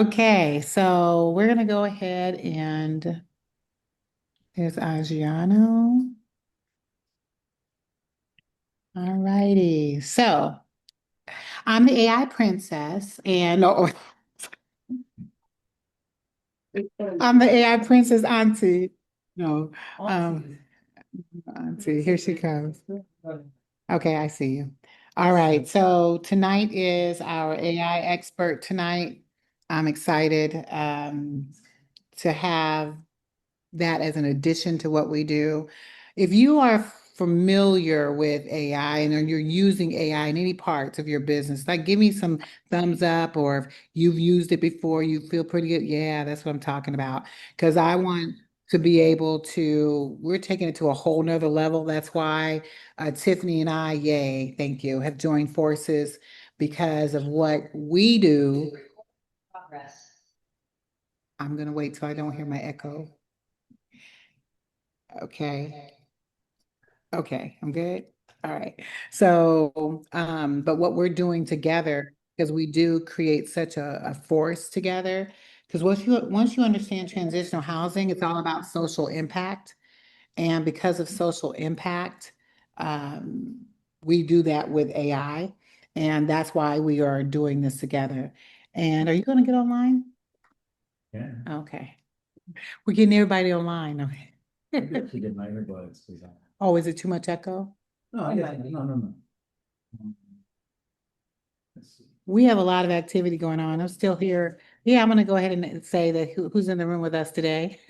Okay, so we're gonna go ahead and there's Adriano. All righty. So I'm the AI princess, and no, I'm the AI princess auntie. No, auntie. Here she comes. Okay, I see you. All right. So tonight is our AI expert tonight. I'm excited to have that as an addition to what we do. If you are familiar with AI and you're using AI in any parts of your business, like give me some thumbs up, or if you've used it before, you feel pretty good. Yeah, that's what I'm talking about. Because I want to be able to, we're taking it to a whole nother level. That's why Tiffany and I, yay, thank you, have joined forces because of what we do. I'm going to wait till I don't hear my echo. Okay. Okay, I'm good. All right. So, but what we're doing together, because we do create such a force together, because once you understand transitional housing, it's all about social impact. And because of social impact, um, we do that with AI. And that's why we are doing this together. And are you going to get online? Yeah. Okay. We're getting everybody online. Okay. Oh, is it too much echo? No. We have a lot of activity going on. I'm still here. Yeah, I'm gonna go ahead and say that who's in the room with us today.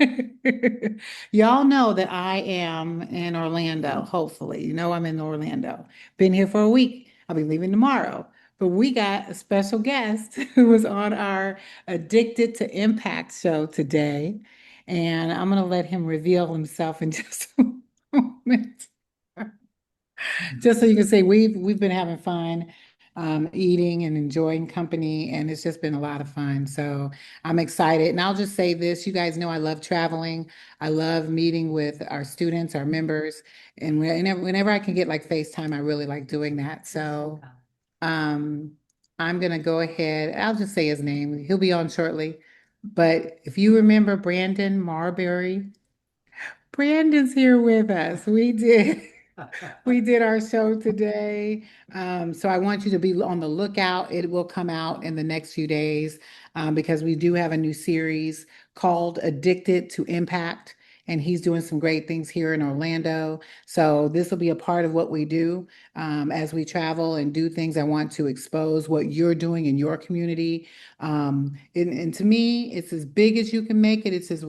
Y'all know that I am in Orlando, hopefully. You know I'm in Orlando. Been here for a week. I'll be leaving tomorrow. But we got a special guest who was on our Addicted to Impact show today. And I'm gonna let him reveal himself in just a moment. Just so you can say we've been having fun, eating and enjoying company, and it's just been a lot of fun. So I'm excited. And I'll just say this, you guys know I love traveling. I love meeting with our students, our members, and whenever I can get like FaceTime, I really like doing that. So um, I'm gonna go ahead. I'll just say his name. He'll be on shortly. But if you remember Brandon Marbury, Brandon's here with us. We did. We did our show today. So I want you to be on the lookout. It will come out in the next few days because we do have a new series called Addicted to Impact. And he's doing some great things here in Orlando. So this will be a part of what we do as we travel and do things. I want to expose what you're doing in your community. And to me, it's as big as you can make it. It's as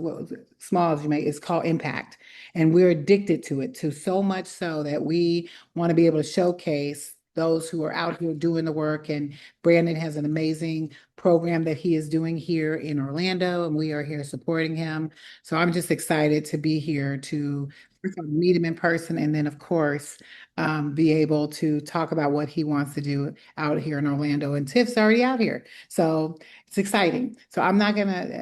small as you make it. It's called impact. And we're addicted to it, to so much so that we want to be able to showcase those who are out here doing the work. And Brandon has an amazing program that he is doing here in Orlando, and we are here supporting him. So I'm just excited to be here to first of all, meet him in person, and then, of course, be able to talk about what he wants to do out here in Orlando. And Tiff's already out here. So it's exciting. So I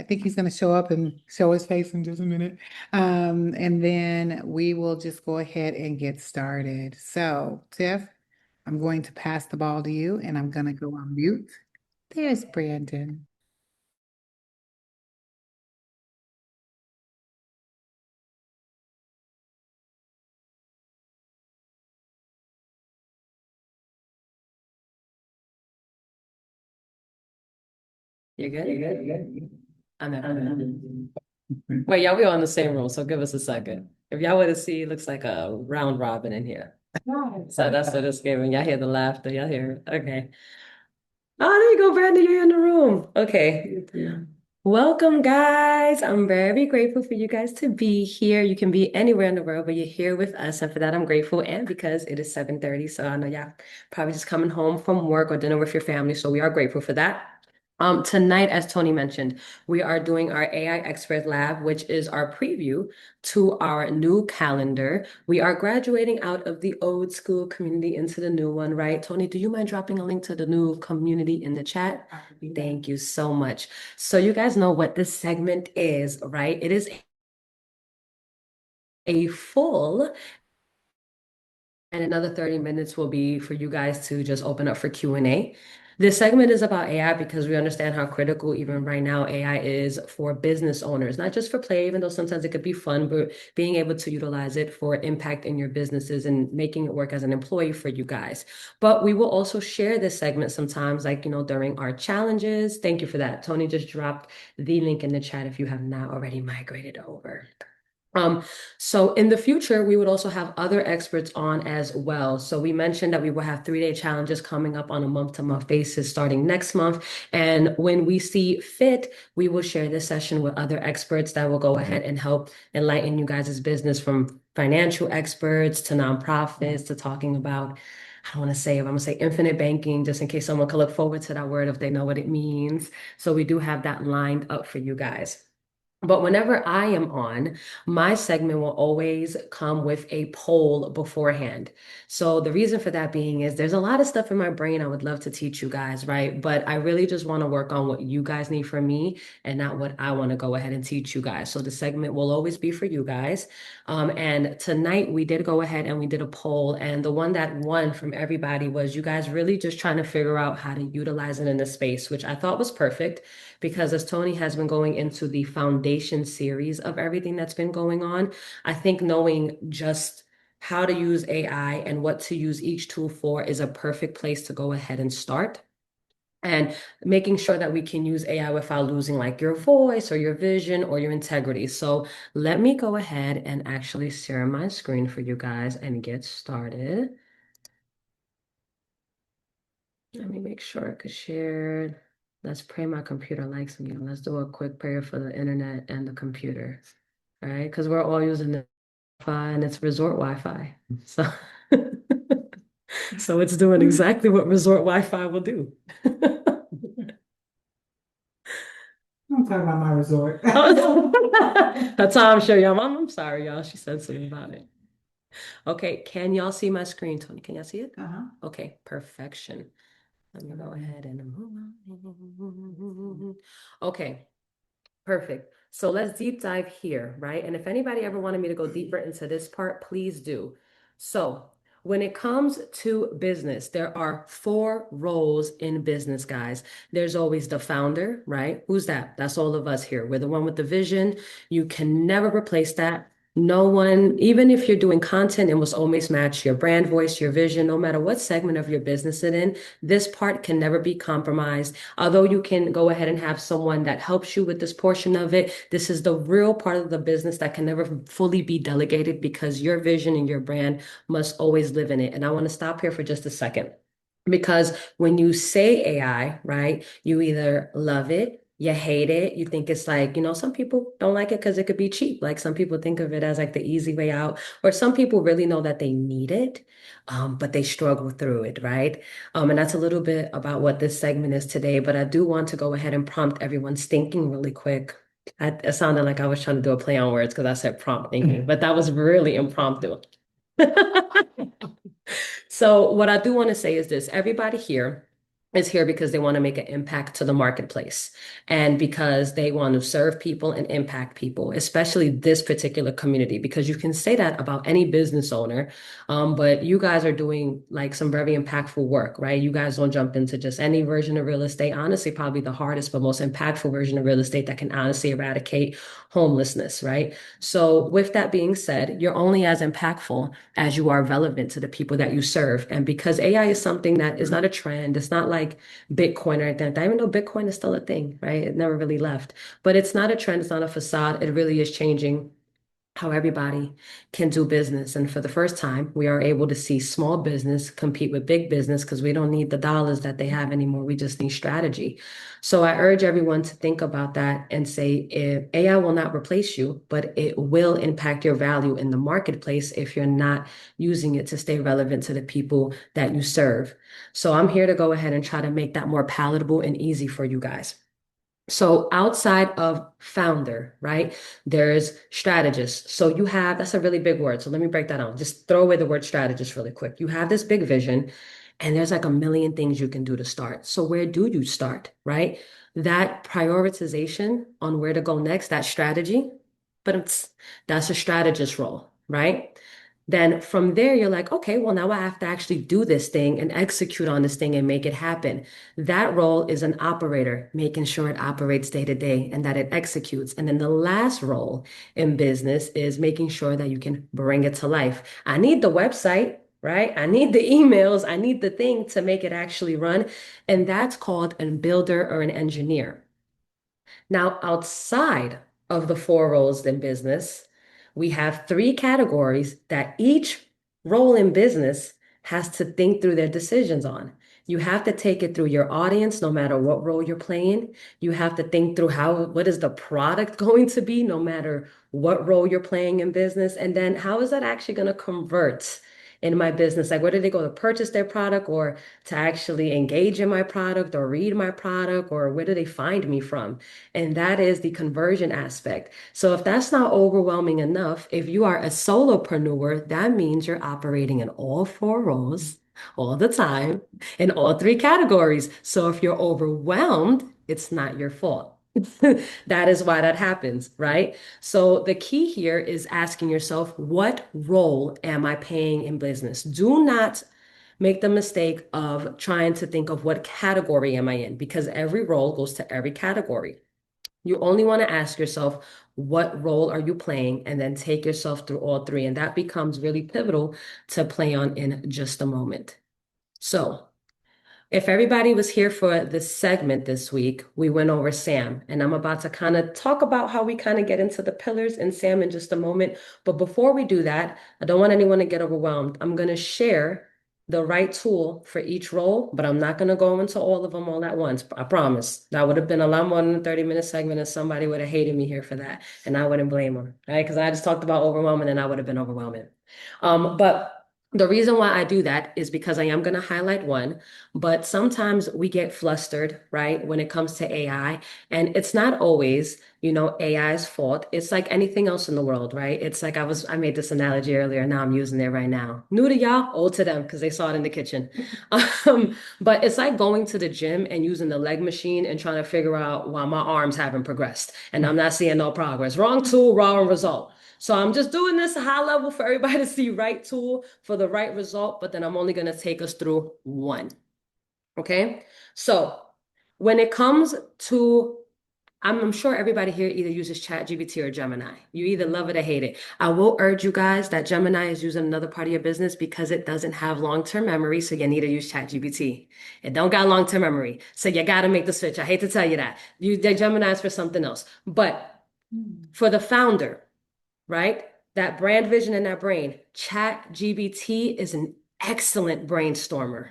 think he's gonna show up and show his face in just a minute. And then we will just go ahead and get started. So, Tiff, I'm going to pass the ball to you and I'm going to go on mute. There's Brandon. You're good? You're good. I'm in. Wait, y'all, we on the same roll, so give us a second. If y'all want to see, it looks like a round robin in here. So that's what it's giving. Y'all hear the laughter. Y'all hear it. Okay. Oh, there you go, Brandon. You're in the room. Okay. Welcome, guys. I'm very grateful for you guys to be here. You can be anywhere in the world, but you're here with us. And for that, I'm grateful. And because it is 7:30, so I know y'all probably just coming home from work or dinner with your family. So we are grateful for that. Tonight, as Tony mentioned, we are doing our AI Expert Lab, which is our preview to our new calendar. We are graduating out of the old school community into the new one, right? Tony, do you mind dropping a link to the new community in the chat? Thank you so much. So you guys know what this segment is, right? It is a full, and another 30 minutes will be for you guys to just open up for Q&A. This segment is about AI because we understand how critical, even right now, AI is for business owners, not just for play, even though sometimes it could be fun, but being able to utilize it for impact in your businesses and making it work as an employee for you guys. But we will also share this segment sometimes, like, during our challenges. Thank you for that. Tony just dropped the link in the chat if you have not already migrated over. Um, so in the future, we would also have other experts on as well. So we mentioned that we will have 3-day challenges coming up on a month-to-month basis starting next month. And when we see fit, we will share this session with other experts that will go ahead and help enlighten you guys' business, from financial experts to nonprofits to talking about, I don't want to say it, I'm going to say infinite banking, just in case someone could look forward to that word if they know what it means. So we do have that lined up for you guys. But whenever I am on, my segment will always come with a poll beforehand. So the reason for that being is there's a lot of stuff in my brain I would love to teach you guys, right? But I really just want to work on what you guys need from me and not what I want to go ahead and teach you guys. So the segment will always be for you guys. And tonight we did go ahead and we did a poll, and the one that won from everybody was you guys really just trying to figure out how to utilize it in the space, which I thought was perfect because as Tony has been going into the foundation series of everything that's been going on, I think knowing just how to use AI and what to use each tool for is a perfect place to go ahead and start. And making sure that we can use AI without losing like your voice or your vision or your integrity. So let me go ahead and actually share my screen for you guys and get started. Let me make sure it gets shared. Let's pray my computer likes me. Let's do a quick prayer for the internet and the computer. All right, because we're all using the Wi-Fi and it's resort Wi-Fi. So so it's doing exactly what resort Wi-Fi will do. I'm talking about my resort. That's how I'm sure y'all. I'm sorry, y'all. She said something about it. Okay, can y'all see my screen, Tony? Can y'all see it? Uh-huh. Okay, perfection. Let me go ahead and move on. Okay, perfect. So let's deep dive here, right? And if anybody ever wanted me to go deeper into this part, please do. So when it comes to business, there are 4 roles in business, guys. There's always the founder, right? Who's that? That's all of us here. We're the one with the vision. You can never replace that. No one, even if you're doing content, it must always match your brand voice, your vision, no matter what segment of your business it in. This part can never be compromised. Although you can go ahead and have someone that helps you with this portion of it, this is the real part of the business that can never fully be delegated because your vision and your brand must always live in it. And I want to stop here for just a second. Because when you say AI, right, you either love it, you hate it, you think it's like, some people don't like it because it could be cheap. Like some people think of it as like the easy way out, or some people really know that they need it, but they struggle through it, right? And that's a little bit about what this segment is today, but I do want to go ahead and prompt everyone's thinking really quick. It sounded like I was trying to do a play on words because I said prompt thinking, but that was really impromptu. So what I do want to say is this, everybody here is here because they want to make an impact to the marketplace and because they want to serve people and impact people, especially this particular community, because you can say that about any business owner, but you guys are doing like some very impactful work, right? You guys don't jump into just any version of real estate. Honestly, probably the hardest but most impactful version of real estate that can honestly eradicate homelessness, right? So with that being said, you're only as impactful as you are relevant to the people that you serve. And because AI is something that is not a trend, it's not like Bitcoin or anything like that, even though Bitcoin is still a thing, right? It never really left. But it's not a trend, it's not a facade. It really is changing how everybody can do business. And for the first time, we are able to see small business compete with big business because we don't need the dollars that they have anymore. We just need strategy. So I urge everyone to think about that and say, if AI will not replace you, but it will impact your value in the marketplace if you're not using it to stay relevant to the people that you serve. So I'm here to go ahead and try to make that more palatable and easy for you guys. So outside of founder, right, there's strategist. So you have, that's a really big word. So let me break that down. Just throw away the word strategist really quick. You have this big vision and there's like a million things you can do to start. So where do you start, right? That prioritization on where to go next, that strategy, but that's a strategist role, right? Then from there, you're like, okay, well, now I have to actually do this thing and execute on this thing and make it happen. That role is an operator, making sure it operates day to day and that it executes. And then the last role in business is making sure that you can bring it to life. I need the website, right? I need the emails, I need the thing to make it actually run. And that's called a builder or an engineer. Now, outside of the four roles in business, we have three categories that each role in business has to think through their decisions on. You have to take it through your audience, no matter what role you're playing. You have to think through what is the product going to be, no matter what role you're playing in business. And then how is that actually going to convert in my business? Like, where do they go to purchase their product or to actually engage in my product or read my product, or where do they find me from? And that is the conversion aspect. So if that's not overwhelming enough, if you are a solopreneur, that means you're operating in all four roles all the time in all three categories. So if you're overwhelmed, it's not your fault. That is why that happens, right? So the key here is asking yourself, what role am I playing in business? Do not make the mistake of trying to think of what category am I in, because every role goes to every category. You only want to ask yourself, what role are you playing? And then take yourself through all three. And that becomes really pivotal to play on in just a moment. So, if everybody was here for this segment this week, we went over Sam, and I'm about to kind of talk about how we kind of get into the pillars in Sam in just a moment. But before we do that, I don't want anyone to get overwhelmed. I'm going to share the right tool for each role, but I'm not going to go into all of them all at once. I promise. That would have been a lot more than a 30-minute segment, and somebody would have hated me here for that, and I wouldn't blame them, right? Because I just talked about overwhelming, and I would have been overwhelming. But the reason why I do that is because I am going to highlight one, but sometimes we get flustered, right, when it comes to AI. And it's not always, AI's fault. It's like anything else in the world, right? It's like I made this analogy earlier. Now I'm using it right now. New to y'all, old to them because they saw it in the kitchen. But it's like going to the gym and using the leg machine and trying to figure out why my arms haven't progressed and I'm not seeing no progress. Wrong tool, wrong result. So I'm just doing this high level for everybody to see right tool for the right result, but then I'm only going to take us through one. Okay. So when it comes to, I'm sure everybody here either uses ChatGPT or Gemini. You either love it or hate it. I will urge you guys that Gemini is using another part of your business because it doesn't have long-term memory. So you need to use ChatGPT. It don't got long-term memory. So you got to make the switch. I hate to tell you that. The Gemini is for something else. But for the founder, right? That brand vision in that brain. Chat GBT is an excellent brainstormer.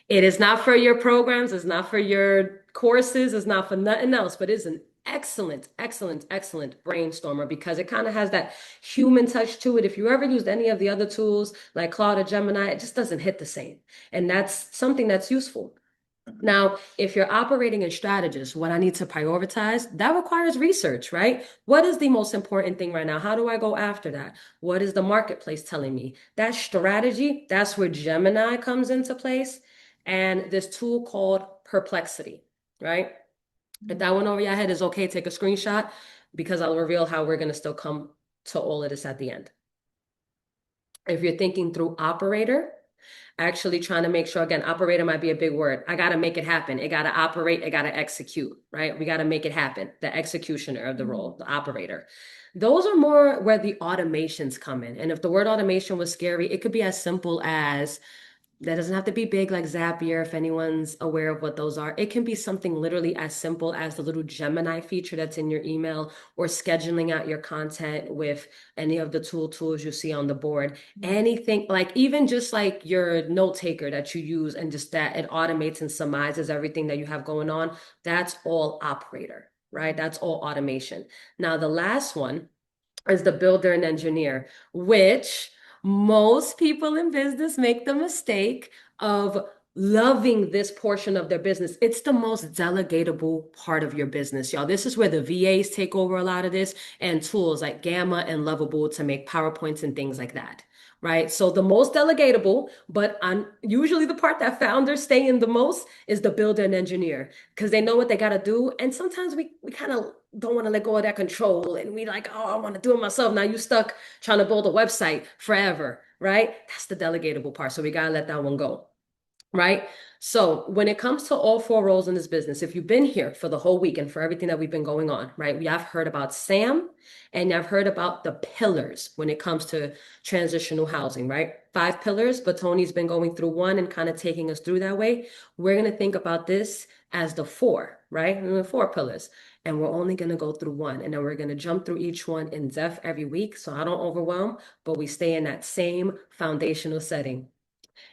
It is not for your programs, it's not for your courses, it's not for nothing else, but it's an excellent, excellent, excellent brainstormer because it kind of has that human touch to it. If you ever used any of the other tools like Claude or Gemini, it just doesn't hit the same. And that's something that's useful. Now, if you're operating in strategist, what I need to prioritize, that requires research, right? What is the most important thing right now? How do I go after that? What is the marketplace telling me? That strategy, that's where Gemini comes into place. And this tool called Perplexity, right? If that went over your head, is okay, take a screenshot because I'll reveal how we're going to still come to all of this at the end. If you're thinking through operator, actually trying to make sure, again, operator might be a big word. I got to make it happen. It got to operate. It got to execute, right? We got to make it happen. The executioner of the role, the operator. Those are more where the automations come in. And if the word automation was scary, it could be as simple as that doesn't have to be big like Zapier, if anyone's aware of what those are. It can be something literally as simple as the little Gemini feature that's in your email or scheduling out your content with any of the tools you see on the board. Anything like even just like your note taker that you use and just that it automates and summarizes everything that you have going on. That's all operator, right? That's all automation. Now, the last one is the builder and engineer, which most people in business make the mistake of loving this portion of their business. It's the most delegatable part of your business, y'all. This is where the VAs take over a lot of this and tools like Gamma and Lovable to make PowerPoints and things like that. Right. So the most delegatable, but on usually the part that founders stay in the most is the builder and engineer because they know what they got to do. And sometimes we kind of don't want to let go of that control and we like, oh, I want to do it myself. Now you stuck trying to build a website forever. Right. That's the delegatable part. So we got to let that one go. Right. So when it comes to all four roles in this business, if you've been here for the whole week and for everything that we've been going on, right, we have heard about Sam and I've heard about the pillars when it comes to transitional housing, right? Five pillars, but Tony's been going through one and kind of taking us through that way. We're going to think about this as the four, right? And the four pillars. And we're only going to go through one. And then we're going to jump through each one in depth every week. So I don't overwhelm, but we stay in that same foundational setting.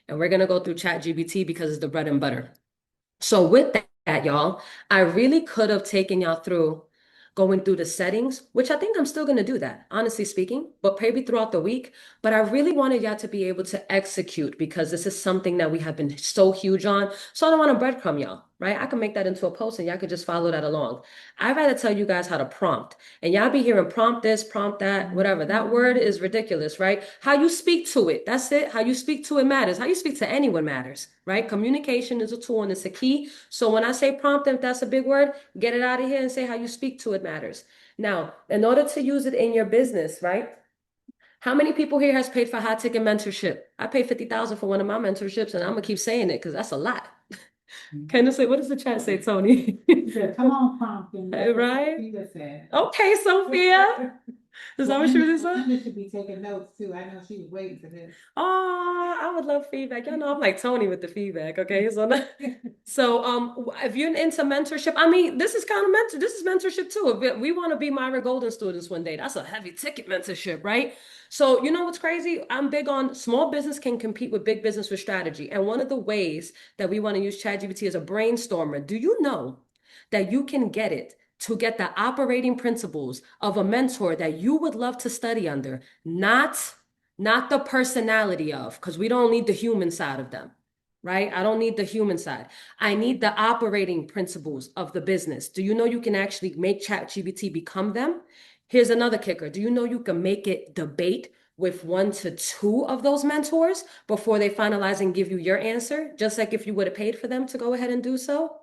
And we're going to go through ChatGPT because it's the bread and butter. So with that, y'all, I really could have taken y'all through going through the settings, which I think I'm still going to do that, honestly speaking, but maybe throughout the week. But I really wanted y'all to be able to execute because this is something that we have been so huge on. So I don't want to breadcrumb y'all, right? I can make that into a post and y'all could just follow that along. I'd rather tell you guys how to prompt. And y'all be hearing prompt this, prompt that, whatever. That word is ridiculous, right? How you speak to it, that's it. How you speak to it matters. How you speak to anyone matters, right? Communication is a tool and it's a key. So when I say prompt, if that's a big word, get it out of here and say how you speak to it matters. Now, in order to use it in your business, right? How many people here has paid for high ticket mentorship? I paid 50,000 for one of my mentorships and I'm gonna keep saying it because that's a lot. Can I say, what does the chat say, Tony? Come on, Pumpkin. Right? Sophia said. Okay, Sophia. Is that what she was saying? Linda should be taking notes too. I know she was waiting for this. Oh, I would love feedback. Y'all know I'm like Tony with the feedback. Okay, so if you're into mentorship, I mean, this is kind of mentor. This is mentorship too. If we want to be Myra Golden students one day, that's a heavy ticket mentorship, right? So you know what's crazy? I'm big on small business can compete with big business with strategy, and one of the ways that we want to use ChatGPT as a brainstormer. Do you know that you can get it to get the operating principles of a mentor that you would love to study under, not the personality of, because we don't need the human side of them, right? I don't need the human side. I need the operating principles of the business. Do you know you can actually make ChatGPT become them? Here's another kicker. Do you know you can make it debate with one to two of those mentors before they finalize and give you your answer, just like if you would have paid for them to go ahead and do so?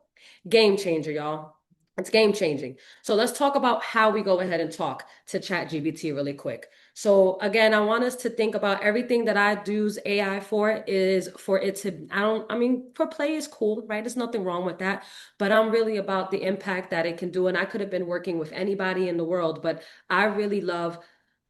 Game changer, y'all. It's game changing. So let's talk about how we go ahead and talk to ChatGPT really quick. So again, I want us to think about everything that I use AI for is for it to, I mean, for play is cool, right? There's nothing wrong with that, but I'm really about the impact that it can do. And I could have been working with anybody in the world, but I really love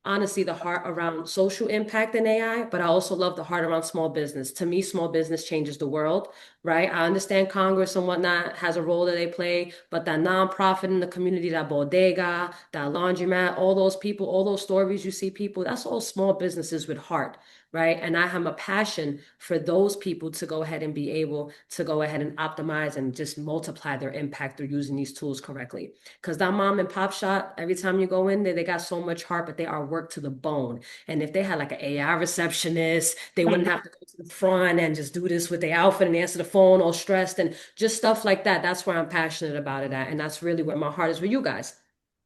honestly the heart around social impact in AI, but I also love the heart around small business. To me, small business changes the world, right? I understand Congress and whatnot has a role that they play, but that nonprofit in the community, that bodega, that laundromat, all those people, all those stories you see people, that's all small businesses with heart, right? And I have a passion for those people to go ahead and be able to go ahead and optimize and just multiply their impact through using these tools correctly. Because that mom and pop shop, every time you go in there, they got so much heart, but they are worked to the bone. And if they had like an AI receptionist, they wouldn't have to go to the front and just do this with their outfit and answer the phone all stressed and just stuff like that. That's where I'm passionate about it at. And that's really where my heart is with you guys.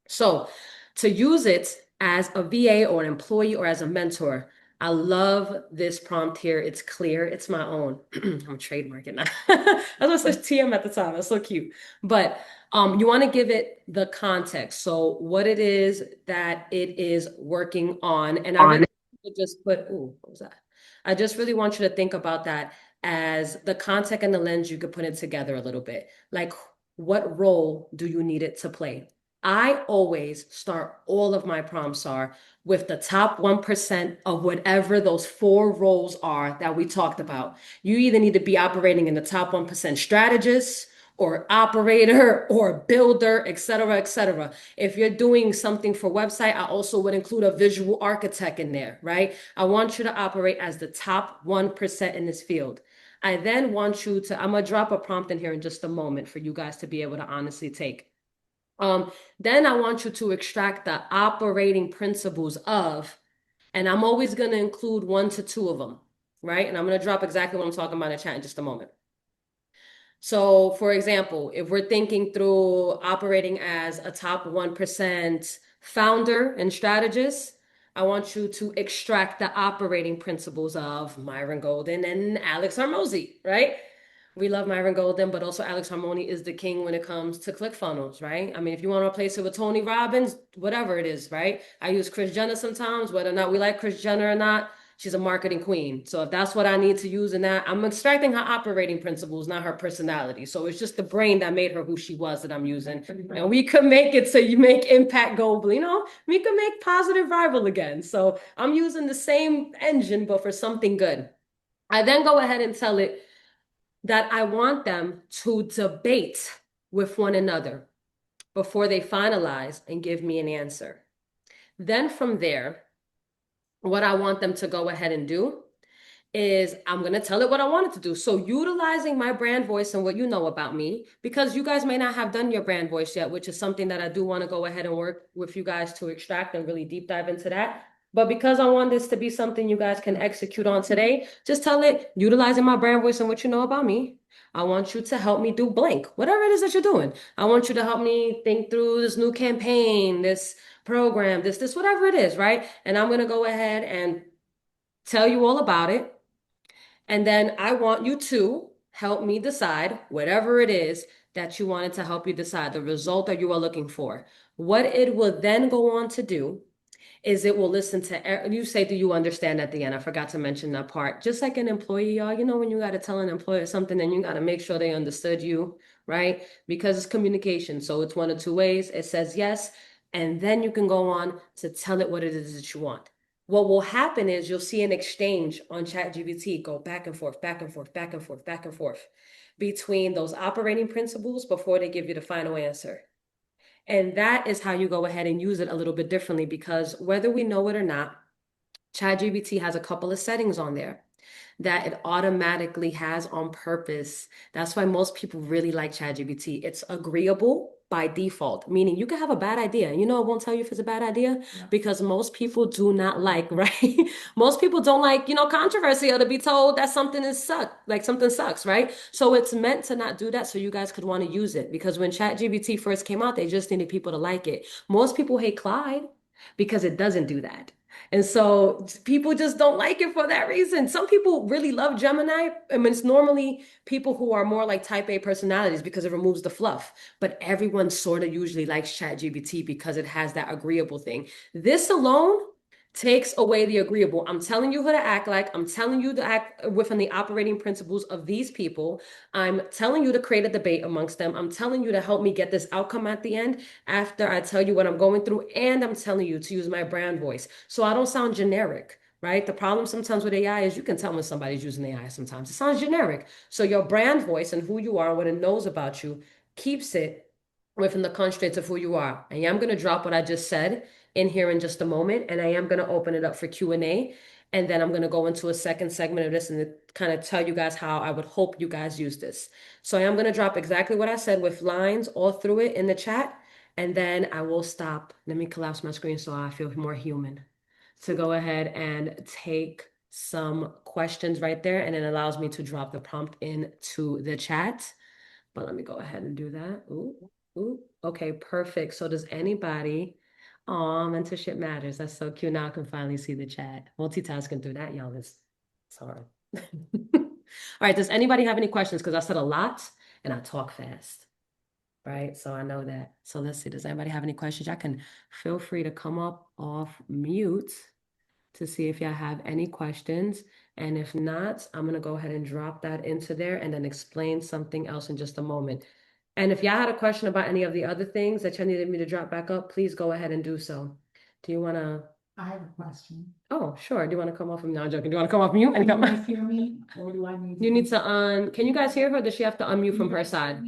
So to use it as a VA or an employee or as a mentor, I love this prompt here. It's clear. It's my own. I'm trademarking now. I was going to say TM at the time. That's so cute. But you want to give it the context. So what it is that it is working on. And I really just put, ooh, what was that? I just really want you to think about that as the context and the lens you could put it together a little bit. Like, what role do you need it to play? I always start all of my prompts are with the top 1% of whatever those four roles are that we talked about. You either need to be operating in the top 1% strategist or operator or builder, et cetera, et cetera. If you're doing something for website, I also would include a visual architect in there, right? I want you to operate as the top 1% in this field. I then want you to, I'm gonna drop a prompt in here in just a moment for you guys to be able to honestly take. Then I want you to extract the operating principles of, and I'm always going to include one to two of them, right? And I'm going to drop exactly what I'm talking about in the chat in just a moment. So, for example, if we're thinking through operating as a top 1% founder and strategist, I want you to extract the operating principles of Myron Golden and Alex Hormozy, right? We love Myron Golden, but also Alex Harmony is the king when it comes to ClickFunnels, right? I mean, if you want to replace it with Tony Robbins, whatever it is, right? I use Kris Jenner sometimes, whether or not we like Kris Jenner or not, she's a marketing queen. So if that's what I need to use in that, I'm extracting her operating principles, not her personality. So it's just the brain that made her who she was that I'm using. And we could make it so you make impact global, we could make positive rival again. So I'm using the same engine, but for something good. I then go ahead and tell it that I want them to debate with one another before they finalize and give me an answer. Then from there, what I want them to go ahead and do is I'm going to tell it what I want it to do. So utilizing my brand voice and what you know about me, because you guys may not have done your brand voice yet, which is something that I do want to go ahead and work with you guys to extract and really deep dive into that. But because I want this to be something you guys can execute on today, just tell it, utilizing my brand voice and what you know about me. I want you to help me do blank, whatever it is that you're doing. I want you to help me think through this new campaign, this program, this, whatever it is, right? And I'm going to go ahead and tell you all about it. And then I want you to help me decide whatever it is that you wanted to help you decide, the result that you are looking for. What it will then go on to do is it will listen to you say, do you understand at the end? I forgot to mention that part. Just like an employee, y'all, when you got to tell an employer something, then you got to make sure they understood you, right? Because it's communication. So it's one of two ways. It says yes, and then you can go on to tell it what it is that you want. What will happen is you'll see an exchange on ChatGPT go back and forth, back and forth, back and forth, back and forth between those operating principles before they give you the final answer. And that is how you go ahead and use it a little bit differently, because whether we know it or not, ChatGPT has a couple of settings on there that it automatically has on purpose. That's why most people really like ChatGPT. It's agreeable by default, meaning you can have a bad idea. It won't tell you if it's a bad idea because most people do not like, right? Most people don't like, controversy or to be told that something is like something sucks, right? So it's meant to not do that so you guys could want to use it, because when ChatGPT first came out, they just needed people to like it. Most people hate Clyde because it doesn't do that. And so people just don't like it for that reason. Some people really love Gemini. I mean, it's normally people who are more like type A personalities because it removes the fluff. But everyone sort of usually likes ChatGPT because it has that agreeable thing. This alone takes away the agreeable. I'm telling you who to act like. I'm telling you to act within the operating principles of these people. I'm telling you to create a debate amongst them. I'm telling you to help me get this outcome at the end after I tell you what I'm going through. And I'm telling you to use my brand voice so I don't sound generic, right? The problem sometimes with AI is you can tell when somebody's using AI sometimes. It sounds generic. So your brand voice and who you are and what it knows about you keeps it within the constraints of who you are. I am going to drop what I just said in here in just a moment, and I am going to open it up for Q&A. And then I'm going to go into a second segment of this and kind of tell you guys how I would hope you guys use this. So I am going to drop exactly what I said with lines all through it in the chat. And then I will stop. Let me collapse my screen so I feel more human to go ahead and take some questions right there. And it allows me to drop the prompt into the chat. But let me go ahead and do that. Ooh, ooh. Okay, perfect. So does anybody, mentorship matters. That's so cute. Now I can finally see the chat. Multitasking through that, y'all, is it's hard. All right, does anybody have any questions? Because I said a lot and I talk fast, right? So I know that. So let's see, does anybody have any questions? I can feel free to come up off mute to see if y'all have any questions. And if not, I'm going to go ahead and drop that into there and then explain something else in just a moment. And if y'all had a question about any of the other things that y'all needed me to drop back up, please go ahead and do so. Do you want to? I have a question. Oh, sure. Do you want to come off from? No, I'm joking. Do you want to come off mute? Can you guys hear me? Or do I need You need to can you guys hear her? Does she have to unmute from her side?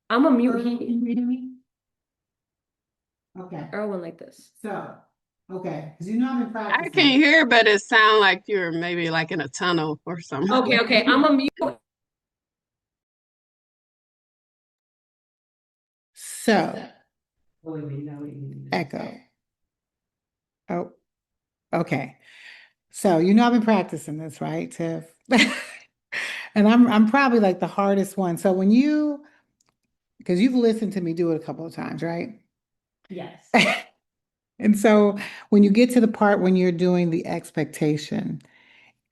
I'm a mute. Can you hear me? Okay, Erwin like this. so, okay, because I've been I practicing. can't hear, but it sounds like you're maybe like in a tunnel or something. Okay. I'm a mute. So, echo. Oh, okay. So, I've been practicing this, right, Tiff? And I'm probably like the hardest one. So when you, because you've listened to me do it a couple of times, right? Yes. And so when you get to the part when you're doing the expectation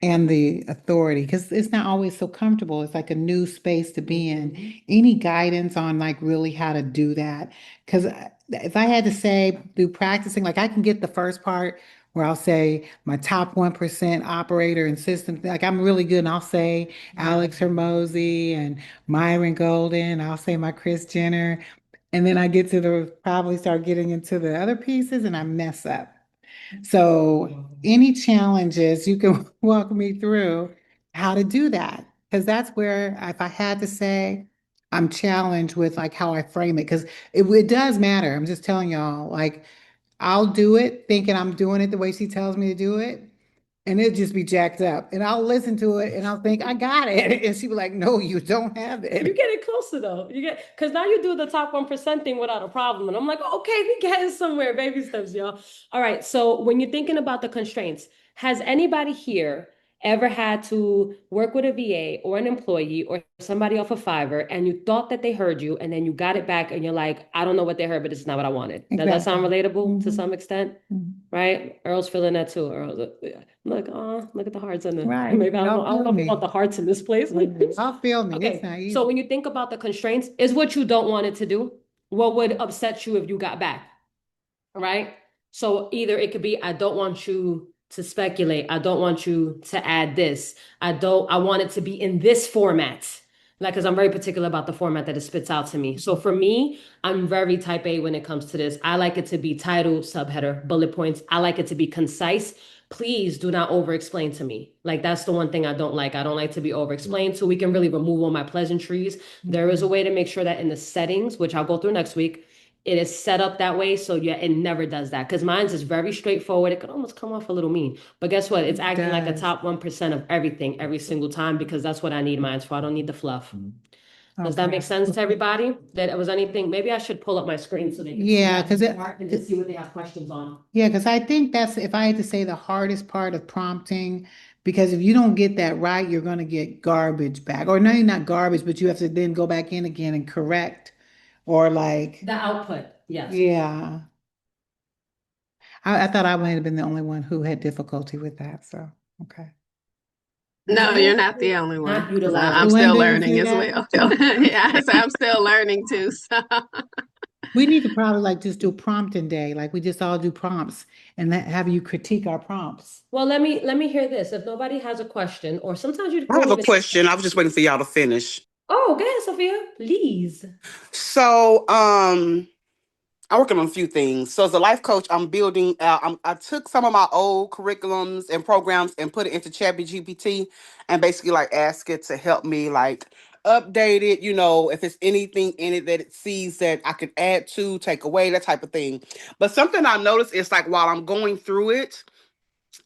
and the authority, because it's not always so comfortable. It's like a new space to be in. Any guidance on like really how to do that? Because if I had to say through practicing, like I can get the first part where I'll say my top 1% operator and system, like I'm really good. And I'll say Alex Hermosi and Myron Golden. I'll say my Chris Jenner. And then I get to the probably start getting into the other pieces and I mess up. So, any challenges you can walk me through how to do that? Because that's where, if I had to say, I'm challenged with like how I frame it, because it does matter. I'm just telling y'all, like, I'll do it thinking I'm doing it the way she tells me to do it, and it'll just be jacked up. And I'll listen to it and I'll think, I got it. And she'll be like, no, you don't have You it. get it closer though. You get because now you do the top 1% thing without a problem. And I'm like, okay, we getting somewhere. Baby steps, y'all. All right. So when you're thinking about the constraints, has anybody here ever had to work with a VA or an employee or somebody off of Fiverr and you thought that they heard you and then you got it back and you're like, I don't know what they heard, but this is not what I wanted. Does that sound Exactly. relatable to Mhm. some extent? Mhm. Right? Earl's feeling that too. Earl's yeah. I'm like, oh, look at the hearts in the Right. maybe Y'all I don't feel know if we want me. the hearts in this place. Y'all feel me. It's Okay, not so easy. when you think about the constraints, is what you don't want it to do. What would upset you if you got back? Right? So either it could be, I don't want you to speculate. I don't want you to add this. I want it to be in this format. Like, because I'm very particular about the format that it spits out to me. So for me, I'm very type A when it comes to this. I like it to be title, subheader, bullet points. I like it to be concise. Please do not over explain to me. Like, that's the one thing I don't like. I don't like to be over explained. So we can really remove all my pleasantries. There is a way to make sure that in the settings, which I'll go through next week, it is set up that way. So yeah, it never does that. Because mine's is very straightforward. It could almost come off a little mean. But guess what? It's It acting like a does. top 1% of everything every single time because that's what I need mine for. I don't need the fluff. Does that make Okay. sense to everybody? That it was anything? Maybe I should pull up my screen so they can see Yeah, that because part and just see what they have questions on. yeah, because I think that's if I had to say the hardest part of prompting, because if you don't get that right, you're going to get garbage back. Or no, not garbage, but you have to then go back in again and correct. Or like, The output, yes. yeah. I thought I might have been the only one who had difficulty with that. So, okay. No, you're not the only one. Not utilizing. I'm still Belinda, you learning see as that? well. Yeah, so I'm still learning too. So We need to probably like just do prompting day, like we just all do prompts and have you critique our prompts. Well, let me hear this. If nobody has a question, or sometimes you I won't have a even. question. I was just waiting for y'all to finish. Oh, go ahead, Sophia. Please. So, I'm working on a few things. So, as a life coach, I'm building. I took some of my old curriculums and programs and put it into ChatGPT, and basically like ask it to help me like update it. You know, if there's anything in it that it sees that I could add to, take away, that type of thing. But something I noticed is like while I'm going through it,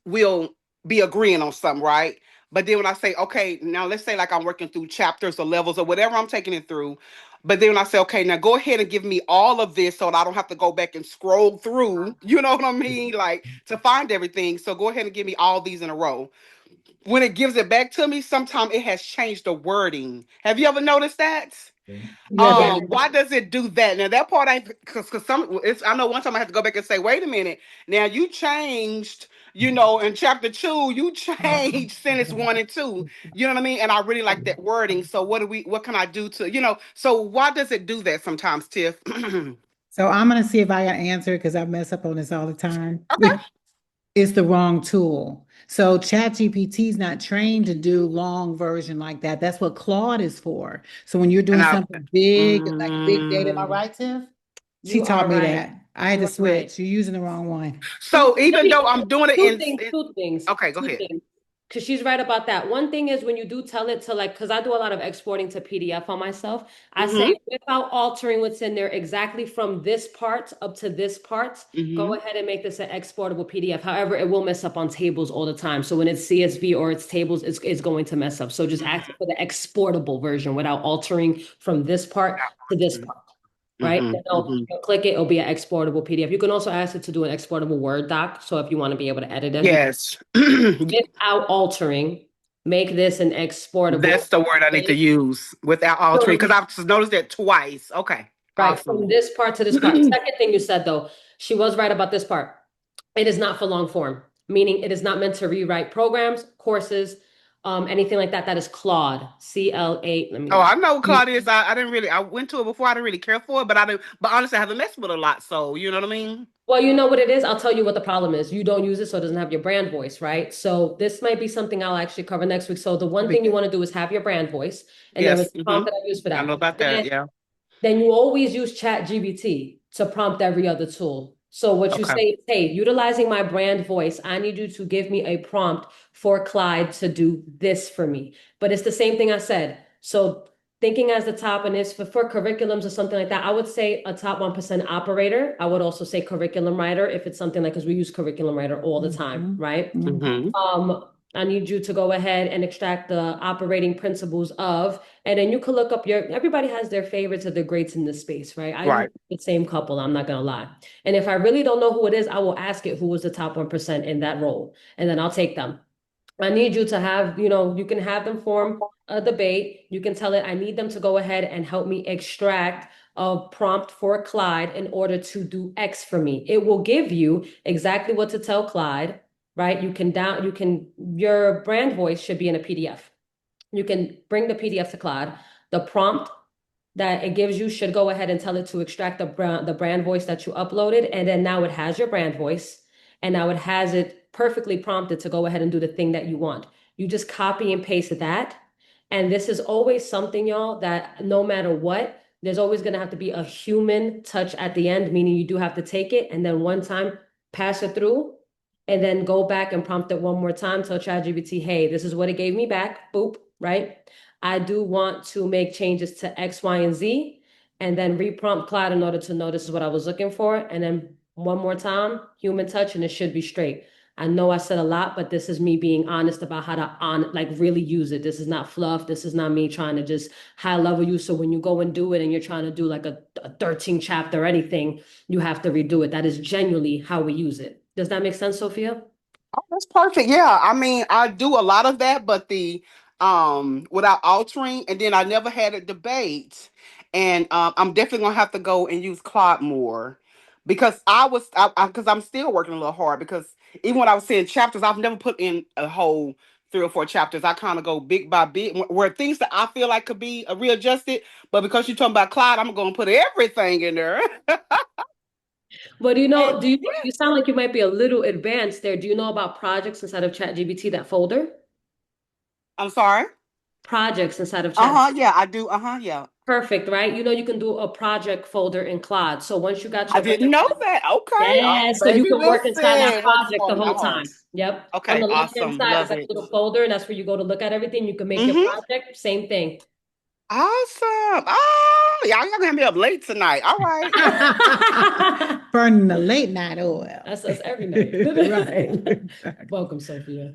we'll be agreeing on something, right? But then when I say, okay, now let's say like I'm working through chapters or levels or whatever I'm taking it through. But then when I say, okay, now go ahead and give me all of this so that I don't have to go back and scroll through, you know what I mean? Like to find everything. So go ahead and give me all these in a row. When it gives it back to me, sometimes it has changed the wording. Have you ever noticed that? Yeah, Why does it do that? Now that part ain't because some it's I know one time I had to go back and say, wait a minute. Now you changed, you know, in chapter two, you changed sentence one and two. You know what I mean? And I really like that wording. So what can I do to, so why does it do that sometimes, Tiff? Okay. so I'm gonna see if I can answer because I mess up on this all the time. It's the wrong tool. So ChatGPT is not trained to do long version like that. That's what Claude is for. So when you're And doing I something big, like big data, am I mm, right, Tiff? She You taught are me right. that. I had You to are right. switch. You're using the wrong one. so Let even me though I'm doing it two in, things, in two things, okay, go two ahead. things. Because she's right about that. One thing is when you do tell it to like, because I do a lot of exporting to PDF on myself, I say Mm-hmm. without altering what's in there exactly from this part up to this part, go Mm-hmm. ahead and make this an exportable PDF. However, it will mess up on tables all the time. So when it's CSV or it's tables, it's going to mess up. So just ask for the exportable version without altering from this part to this part. Right? Mm-hmm. Then Mm-hmm. you'll click it, it'll be an exportable PDF. You can also ask it to do an exportable Word doc. So if you want to be able to edit as you Yes. without altering make this an exportable That's the word I need to base. use without altering because I've just noticed that twice. Okay, Right, awesome. from this part to this part. Second thing you said though, she was right about this part. It is not for long form, meaning it is not meant to rewrite programs, courses, anything like that. That is Claude, CLA. Let Oh, me. I know Claudius. I didn't really. I went to it before. I didn't really care for it, but I didn't. But honestly, I haven't messed with it a lot. So you know what I mean? Well, you know what it is. I'll tell you what the problem is. You don't use it, so it doesn't have your brand voice, right? So this might be something I'll actually cover next week. So the one thing you want to do is have your brand voice, and there is Yes. a prompt that I use for I know that. about that. Yeah. Then you always use ChatGPT to prompt every other tool. So what you Okay. say is, hey, utilizing my brand voice, I need you to give me a prompt for Clyde to do this for me. But it's the same thing I said. So thinking as the top, and it's for curriculums or something like that, I would say a top 1% operator. I would also say curriculum writer if it's something like, because we use curriculum writer all the time, Mhm. right? Mm-hmm. I need you to go ahead and extract the operating principles of, and then you can look up everybody has their favorites or their greats in this space, right? I use Right. the same couple, I'm not gonna lie. And if I really don't know who it is, I will ask it who was the top 1% in that role, and then I'll take them. I need you to have, you can have them form a debate. You can tell it, I need them to go ahead and help me extract a prompt for Clyde in order to do X for me. It will give you exactly what to tell Clyde, right? Your brand voice should be in a PDF. You can bring the PDF to Clyde. The prompt that it gives you should go ahead and tell it to extract the brand voice that you uploaded. And then now it has your brand voice. And now it has it perfectly prompted to go ahead and do the thing that you want. You just copy and paste that. And this is always something, y'all, that no matter what, there's always going to have to be a human touch at the end, meaning you do have to take it and then one time pass it through and then go back and prompt it one more time. Tell ChatGPT, hey, this is what it gave me back. Boop, right? I do want to make changes to X, Y, and Z, and then reprompt Cloud in order to know this is what I was looking for. And then one more time, human touch, and it should be straight. I know I said a lot, but this is me being honest about how to like really use it. This is not fluff. This is not me trying to just high level you. So when you go and do it and you're trying to do like a 13 chapter or anything, you have to redo it. That is genuinely how we use it. Does that make sense, Sophia? Oh, that's perfect. Yeah. I mean, I do a lot of that, but the without altering, and then I never had a debate. And I'm definitely gonna have to go and use Claude more because because I'm still working a little hard because even when I was saying chapters, I've never put in a whole 3 or 4 chapters. I kind of go bit by bit where things that I feel like could be readjusted. But because you're talking about Claude, I'm gonna put everything in there. But And do yeah, you sound like you might be a little advanced there. Do you know about projects inside of ChatGPT, that folder? I'm sorry. Projects inside of Chat. Uh-huh, yeah, I do. Uh-huh, yeah. Perfect, right? You can do a project folder in Claude. So once you got I your brand, didn't know that. Okay. Oh, yeah, so you baby, can work inside that listen. What's project the going whole on? time. Yep. On Okay, the left-hand awesome. side is Love like a it. little folder, and that's where you go to look at everything. You can make your Mm-hmm. project, same thing. Awesome. Oh, y'all gonna have me up late tonight. All right. Burning the late night oil. That's us every night. Right. Welcome, Sophia.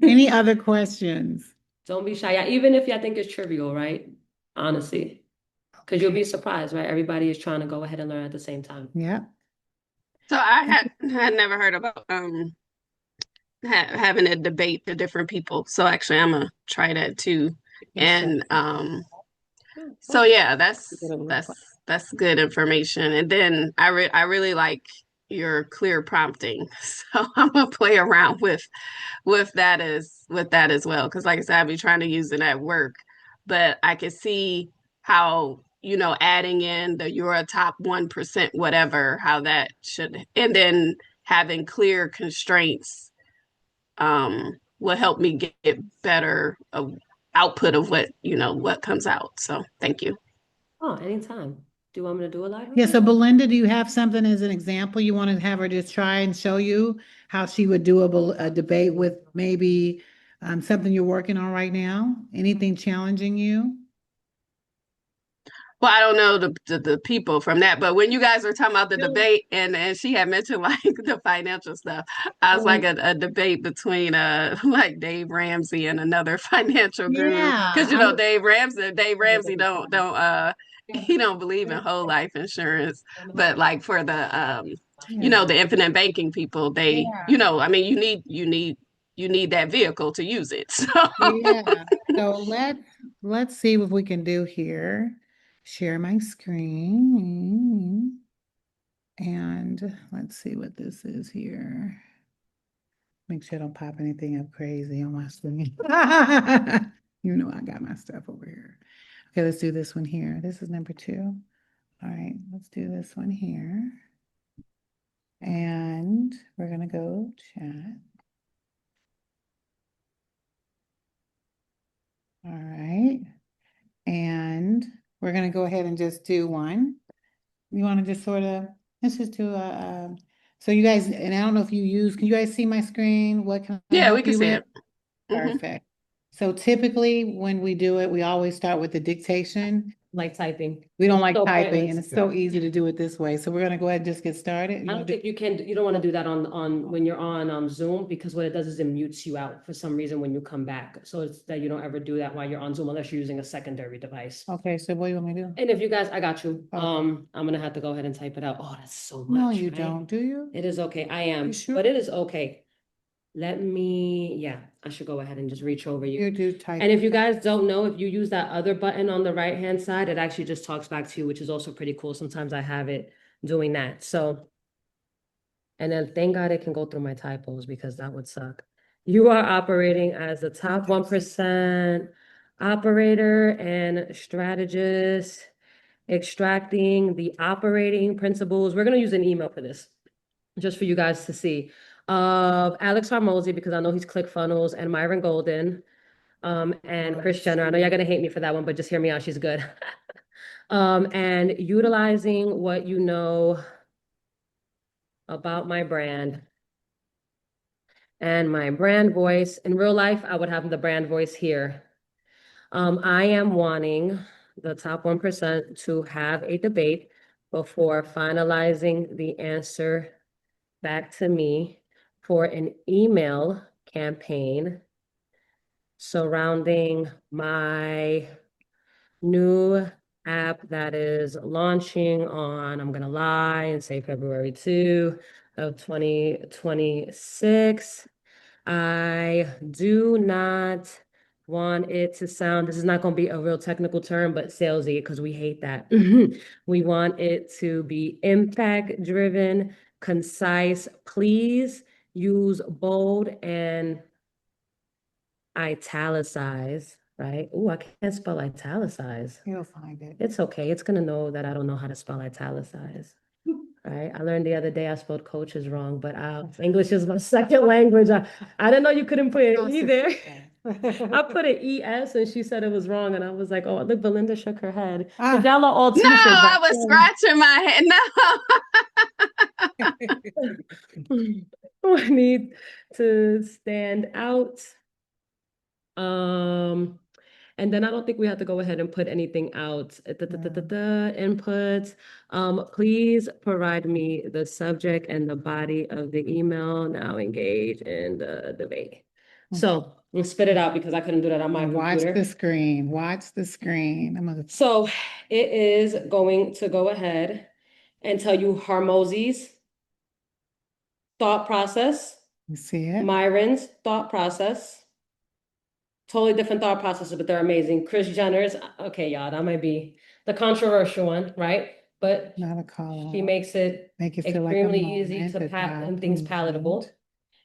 Any other questions? Don't be shy. Yeah, even if y'all think it's trivial, right? Honestly. Because you'll be surprised, right? Everybody is trying to go ahead and learn at the same time. Yeah. So I had never heard about having a debate to different people. So actually, I'm gonna try that too. And so yeah, that's good information. And then I really like your clear prompting. So I'm gonna play around with that as well. Because like I said, I'll be trying to use it at work, but I can see how adding in the you're a top 1% whatever how that should, and then having clear constraints will help me get better output of what comes out. So thank you. Oh, anytime. Do you want me to do a live Yeah, real so quick? Belinda, do you have something as an example you want to have her just try and show you how she would do a debate with maybe something you're working on right now? Anything challenging you? Well, I don't know the people from that, but when you guys were talking about the debate and she had mentioned like the financial stuff, I was like a debate between like Dave Ramsey and another financial guru because Yeah, I, Dave Ramsey don't he don't believe in whole life insurance, but like for the yeah, the infinite banking people, they yeah. I mean you need you need that vehicle to use it. So Yeah, so let's see what we can do here. Share my screen. And let's see what this is here. Make sure I don't pop anything up crazy on my screen. You know I got my stuff over here. Okay, let's do this one here. This is number 2. All right, let's do this one here. And we're gonna go chat. All right. And we're gonna go ahead and just do one. You want to just sort of, let's just do so you guys, and I don't know if can you guys see my screen? What can I yeah, we help can you see with? it. Mhm. Perfect. So typically when we do it, we always start with the dictation. Like typing. We don't like So typing and pointless. it's so easy to do it this way. So we're gonna go ahead and just get started. I don't think you can, you don't want to do that on when you're on Zoom, because what it does is it mutes you out for some reason when you come back. So it's that you don't ever do that while you're on Zoom unless you're using a secondary device. Okay, so what do you want me to do? And if you guys, I got you. Okay. I'm gonna have to go ahead and type it out. Oh, that's so No, much, you right? don't, do you? It is okay. I am, You sure? but it is okay. Let me, yeah, I should go ahead and just reach over you. You do type. And if you guys don't know, if you use that other button on the right-hand side, it actually just talks back to you, which is also pretty cool. Sometimes I have it doing that. So, and then thank God it can go through my typos because that would suck. You are operating as the top 1% operator and strategist, extracting the operating principles. We're going to use an email for this, just for you guys to see, of Alex Hormozy, because I know he's ClickFunnels, and Myron Golden, and Chris Jenner. I know you're gonna hate me for that one, but just hear me out. She's good. And utilizing what you know about my brand and my brand voice. In real life, I would have the brand voice here. I am wanting the top 1% to have a debate before finalizing the answer back to me for an email campaign surrounding my new app that is launching on, I'm gonna lie and say February 2 of 2026. I do not want it to sound, this is not going to be a real technical term, but salesy, because we hate that. We want it to be impact driven, concise. Please use bold and italicize, right? Oh, I can't spell italicize. You'll find it. It's okay. It's going to know that I don't know how to spell italicize. Right. I learned the other day I spelled coaches wrong, but English is my second language. I didn't know you couldn't put an E there. I put an ES and she said it was wrong. And I was like, oh, look, Belinda shook her head. Because y'all are all No, teachers. I was scratching my head. No. I need to stand out. And then I don't think we have to go ahead and put anything out. Input. Please provide me the subject and the body of the email. Now engage in the debate. So we'll spit it out because I couldn't do that on my Watch computer. the screen. Watch the screen. So it is going to go ahead and tell you Harmozy's thought process. You see it? Myron's thought process. Totally different thought processes, but they're amazing. Chris Jenner's, okay, y'all, that might be the controversial one, right? But Not a call she out. makes it Make it feel like a extremely easy moment, to a and top things moment. palatable.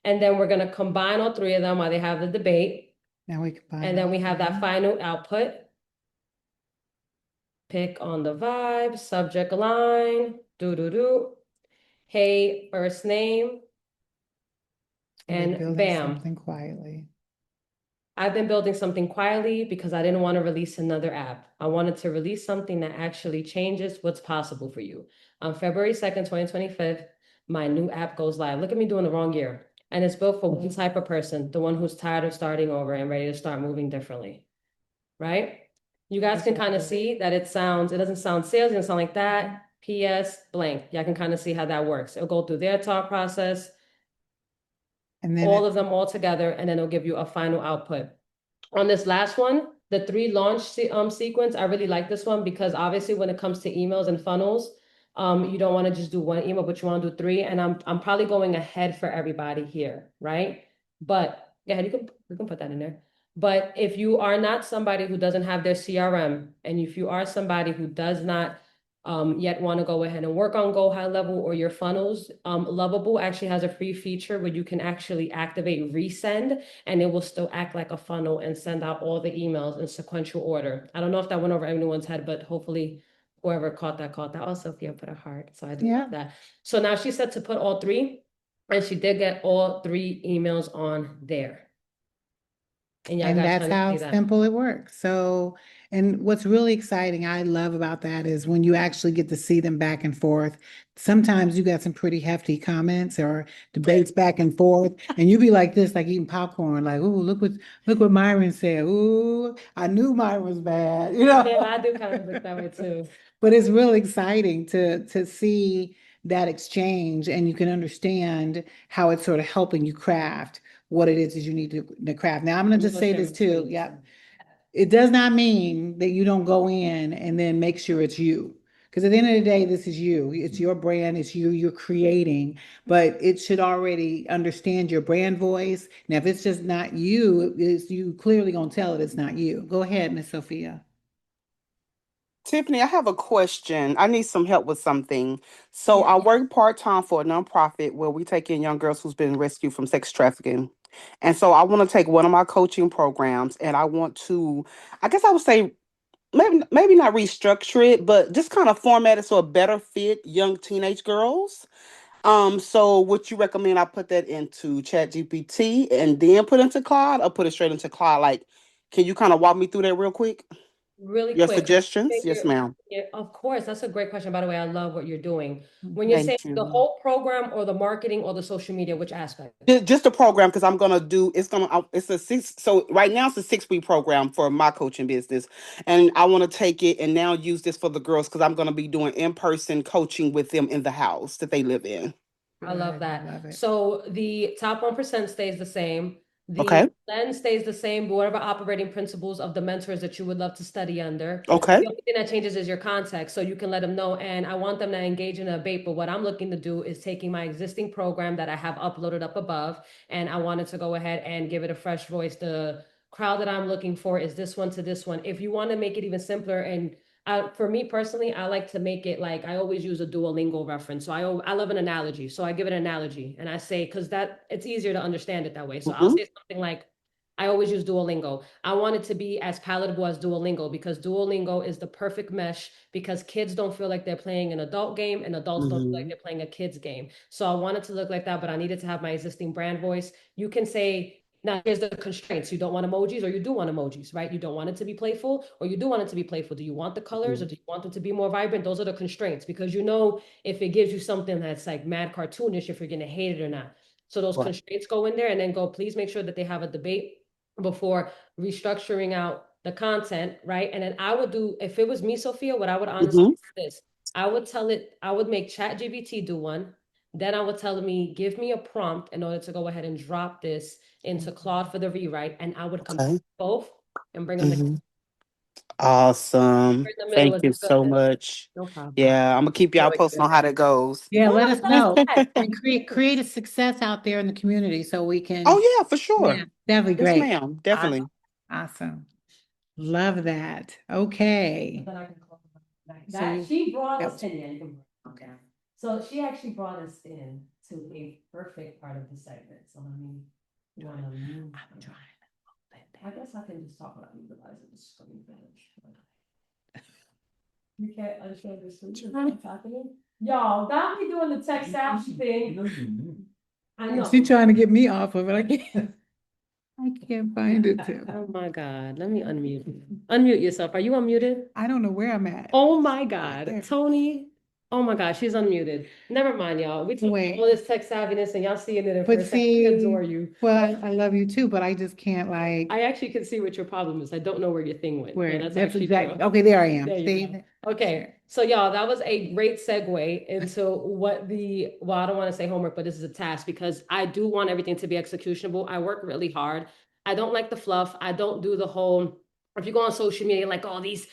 And then we're gonna combine all three of them while they have the debate. Now we combine. And then we have that final output. Pick on the vibe, subject line, do. Hey, first name. And bam. Something quietly. I've been building something quietly because I didn't want to release another app. I wanted to release something that actually changes what's possible for you. On February 2nd, 2025, my new app goes live. Look at me doing the wrong year. And it's built for one type of person, the one who's tired of starting over and ready to start moving differently, right? You guys can kind of see that it doesn't sound sales, it doesn't sound like that. PS blank. Y'all can kind of see how that works. It'll go through their thought process, and then all of them all together, and then it'll give you a final output. On this last one, the 3 launch sequence, I really like this one because obviously when it comes to emails and funnels, you don't want to just do one email, but you want to do 3. And I'm probably going ahead for everybody here, right? But Yeah, you can put that in there. But if you are not somebody who doesn't have their CRM, and if you are somebody who does not yet want to go ahead and work on Go High Level or your funnels, Lovable actually has a free feature where you can actually activate resend, and it will still act like a funnel and send out all the emails in sequential order. I don't know if that went over everyone's head, but hopefully whoever caught that caught that. Oh, Sophia put a heart, so I did Yeah. that. So now she said to put all three, and she did get all three emails on there. And y'all And got that's time to how see that. simple it works. So, and what's really exciting, I love about that is when you actually get to see them back and forth. Sometimes you got some pretty hefty comments or debates back and forth, and you be like this, like eating popcorn, like, "Ooh, look what Myron said. Ooh, I knew Myron was bad," you know. Yeah, I do kind of look that way too. But it's really exciting to see that exchange, and you can understand how it's sort of helping you craft what it is you need to craft. Now, I'm going to just say this too. Yeah. It does not mean that you don't go in and then make sure it's you. Because at the end of the day, this is you. It's your brand, it's you, you're creating, but it should already understand your brand voice. Now, if it's just not you, it's you clearly gonna tell it it's not you. Go ahead, Miss Sophia. Tiffany, I have a question. I need some help with something. So Yeah. I work part-time for a nonprofit where we take in young girls who's been rescued from sex trafficking. And so I want to take one of my coaching programs and I want to, I guess I would say maybe not restructure it, but just kind of format it so it better fit young teenage girls. So would you recommend I put that into Chat GPT and then put into Claude or put it straight into Claude? Like, can you kind of walk me through that real quick? Really Your quick, because suggestions? Yes, ma'am. yeah, of course, that's a great question. By the way, I love what you're doing. When you're saying Thank the you. whole program or the marketing or the social media, which aspect? Just a program because I'm gonna do it's a six, so right now it's a 6 week program for my coaching business, and I want to take it and now use this for the girls because I'm gonna be doing in-person coaching with them in the house that they live in. I love Good, that. love it. So the top 1% stays the same. The Okay. blend stays the same, but whatever operating principles of the mentors that you would love to study under. Okay. The only thing that changes is your context. So you can let them know. And I want them to engage in a debate. But what I'm looking to do is taking my existing program that I have uploaded up above, and I wanted to go ahead and give it a fresh voice. The crowd that I'm looking for is this one to this one. If you want to make it even simpler and for me personally, I like to make it like I always use a Duolingo reference. So I love an analogy. So I give an analogy and I say, because that it's easier to understand it that way. So I'll Mm-hmm. say something like, I always use Duolingo. I want it to be as palatable as Duolingo because Duolingo is the perfect mesh because kids don't feel like they're playing an adult game and adults don't feel like Mm-hmm. they're playing a kid's game. So I want it to look like that, but I needed to have my existing brand voice. You can say, now, here's the constraints. You don't want emojis or you do want emojis, right? You don't want it to be playful or you do want it to be playful. Do you want the colors or do you want it to be more vibrant? Those are the constraints because you know if it gives you something that's like mad cartoonish, if you're going to hate it or not. So those Right. constraints go in there and then go, please make sure that they have a debate before restructuring out the content, right? And then I would do, if it was me, Sophia, what I would honestly Mm-hmm. do is this. I would tell it, I would make Chat GBT do one. Then I would tell me, give me a prompt in order to go ahead and drop this into Claude for the rewrite, and I would compare Okay. both and bring them together. Mm-hmm. Awesome. In the middle Thank is you so good. much. No problem. Yeah, I'm gonna keep No y'all posted on how that goes. Yeah, let us know that. and create a success out there in the community so we Oh can, yeah, for yeah, sure. that'd be Yes, great. ma'am. I, Definitely. Awesome. Love that. Okay. then I can close my mic. So That she brought that us in. Yeah, you can bring it down. So she actually brought us in to a perfect part of the segment. So let me want to move. I'm trying. I guess I can just talk about utilizing the screen finish. You can't understand the screen. What's happening? Y'all, not me doing the text app thing. I know. She's trying to get me off of it. I can't find it too. Oh my God, let me unmute. Unmute yourself. Are you unmuted? I don't know where I'm at. Oh my God, There. Tony. Oh my God, she's unmuted. Never mind, y'all. We took Wait. all this tech savviness and y'all seeing it in But first. We adore see, you. well, I love you too, but I just can't I actually can see what your problem is. I don't know where your thing went. where That's that's actually exactly true. okay, there I am. There you See? go. Okay, so y'all, that was a great segue into well, I don't want to say homework, but this is a task because I do want everything to be executionable. I work really hard. I don't like the fluff. I don't do the whole, if you go on social media, like, oh, these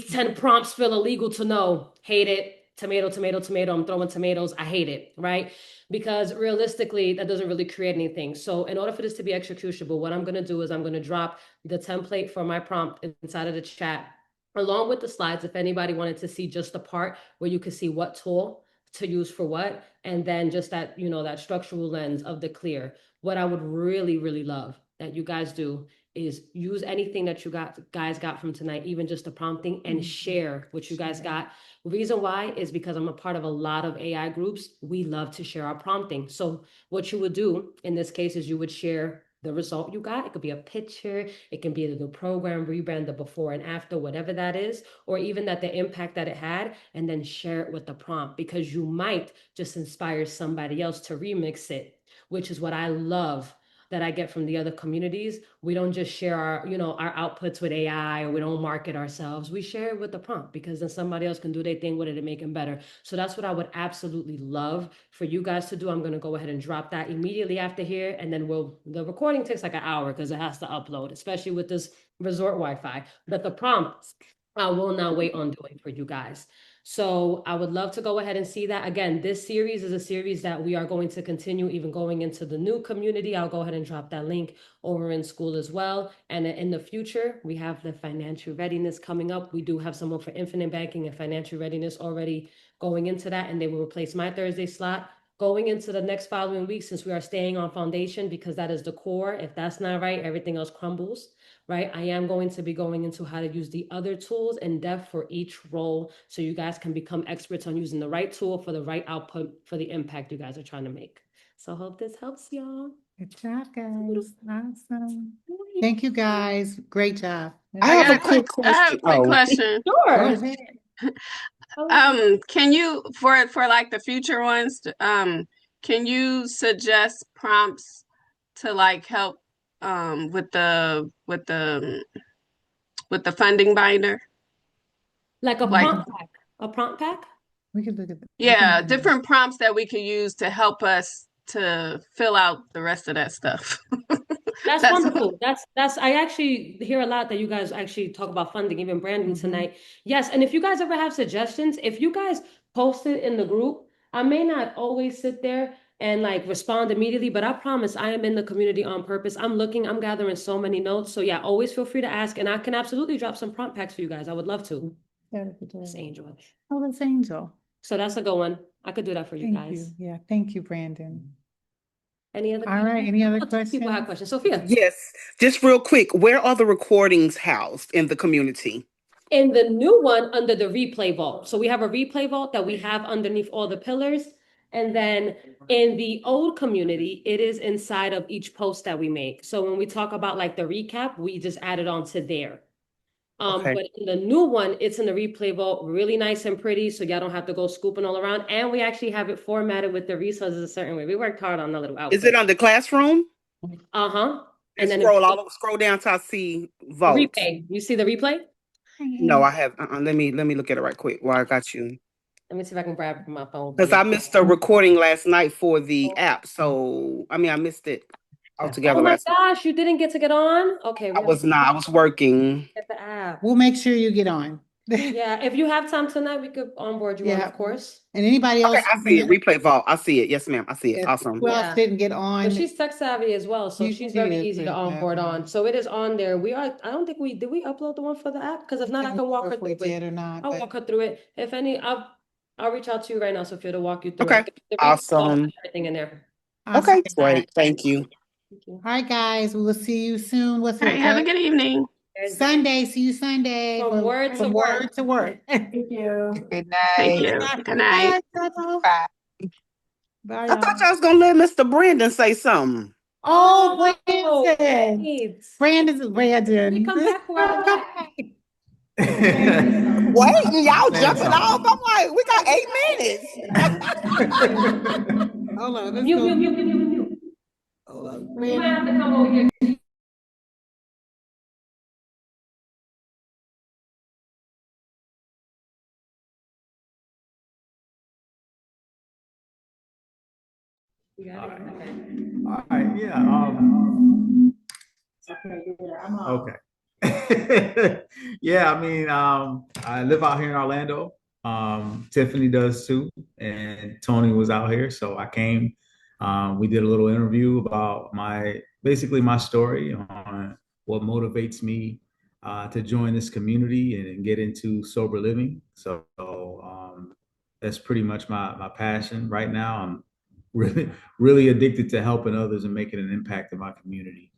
10 prompts feel illegal to know. Hate it. tomato, tomato, tomato, I'm throwing tomatoes, I hate it, right? Because realistically, that doesn't really create anything. So in order for this to be executable, what I'm gonna do is I'm gonna drop the template for my prompt inside of the chat, along with the slides, if anybody wanted to see just the part where you could see what tool to use for what, and then just that, that structural lens of the clear. What I would really, really love that you guys do is use anything that you guys got from tonight, even just the prompting, and share what you guys got. Reason why is because I'm a part of a lot of AI groups. We love to share our prompting. So what you would do in this case is you would share the result you got. It could be a picture, it can be the program, rebrand, the before and after, whatever that is, or even that the impact that it had, and then share it with the prompt, because you might just inspire somebody else to remix it, which is what I love that I get from the other communities. We don't just share our outputs with AI, or we don't market ourselves. We share it with the prompt, because then somebody else can do their thing with it and make it better. So that's what I would absolutely love for you guys to do. I'm going to go ahead and drop that immediately after here. And then the recording takes like an hour because it has to upload, especially with this resort Wi-Fi. But the prompts I will now wait on doing for you guys. So I would love to go ahead and see that. Again, this series is a series that we are going to continue even going into the new community. I'll go ahead and drop that link over in school as well. And in the future, we have the financial readiness coming up. We do have someone for infinite banking and financial readiness already going into that, and they will replace my Thursday slot. Going into the next following week, since we are staying on foundation, because that is the core. If that's not right, everything else crumbles. Right? I am going to be going into how to use the other tools in depth for each role, so you guys can become experts on using the right tool for the right output for the impact you guys are trying to make. So I hope this helps y'all. Good job, guys. Awesome. Thank you, guys. Great job. I have a quick I have question. a quick Oh, question. Go Sure. ahead. Can you for like the future ones, can you suggest prompts to like help with the funding binder? Like a Like, prompt pack. A prompt pack? We could look at yeah, different prompts that we could use to help us to fill out the rest of that stuff. That's That's wonderful. That's I actually hear a lot that you guys actually talk about funding, even branding tonight. Yes, and if you guys ever have suggestions, if you guys post it in the group, I may not always sit there and like respond immediately, but I promise I am in the community on purpose. I'm gathering so many notes. So yeah, always feel free to ask, and I can absolutely drop some prompt packs for you guys. I would love to. That's Angel. Oh, that's Angel. So that's a good one. I could do that for you Thank you. guys. Yeah, thank you, Brandon. Any other All right, any other questions? People have questions. Sophia. yes. Just real quick, where are the recordings housed in the community? In the new one, under the replay vault. So we have a replay vault that we have underneath all the pillars. And then in the old community, it is inside of each post that we make. So when we talk about like the recap, we just add it onto there. Okay. But in the new one, it's in the replay vault, really nice and pretty, so y'all don't have to go scooping all around. And we actually have it formatted with the resources a certain way. We worked hard on the little output. Is it on the classroom? Uh-huh. And then scroll down to I see vote. replay. You see the replay? No, I have. Let me look at it right quick while I got you. Let me see if I can grab my phone. Because I missed a recording last night for the app. So I missed it altogether Oh my last night. gosh, you didn't get to get on? Okay, I was not. I was working. get the app. We'll make sure you get on. Yeah, if you have time tonight, we could onboard you on, Yeah. of course. And anybody else? Okay, I see it. Replay vault. I see it. Yes, ma'am. I see it. Awesome. Who else Yeah. didn't get on? But she's tech savvy as well, so she's very easy to onboard on. So it is on there. I don't think did we upload the one for the app? Because if not, I can walk her through it. Or not, I'll walk her through it. If any, I'll reach out to you right now, Sophia, to walk you through Okay. it. The Awesome. everything in there. Awesome. Okay, great. Thank you. Thank you. All right, guys, we will see you soon. What's all right, it? have a good evening. Sunday. See you Sunday. From word to word. to word. Thank you. Good Thank night. you. Good night. Bye. I thought y'all was gonna let Mr. Brandon say something. Oh, Oh, Brandon. wait. Brandon. We come back for our back. Wait, y'all jumping off. I'm like, we got 8 minutes. Hold on. Let's Mute, go. mute, mute, mute, mute. Hold on. You might have to come over here. You got it? Okay. All right, yeah. Okay. Yeah, I live out here in Orlando. Tiffany does too, and Tony was out here, so I came. We did a little interview about basically my story on what motivates me to join this community and get into sober living. So that's pretty much my passion right now. I'm really addicted to helping others and making an impact in my community.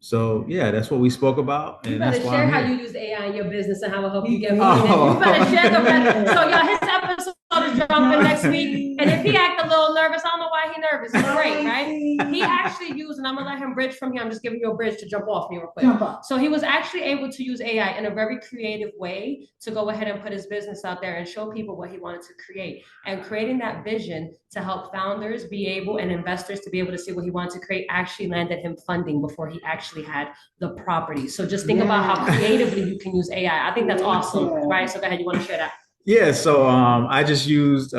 So yeah, that's what we spoke about, You and better that's why share I'm how here. you use AI in your business and how it help you get Oh. funded. You better share the so y'all, his episode is dropping next week. And if he act a little nervous, I don't know why he nervous. It's great, right? He actually used, and I'm gonna let him bridge from here. I'm just giving you a bridge to jump off me real quick. So he was actually able to use AI in a very creative way to go ahead and put his business out there and show people what he wanted to create. And creating that vision to help founders be able and investors to be able to see what he wanted to create actually landed him funding before he actually had the property. So just think about how creatively you can use AI. I think that's awesome, right? So go ahead, you want to share that? Yeah, so I just used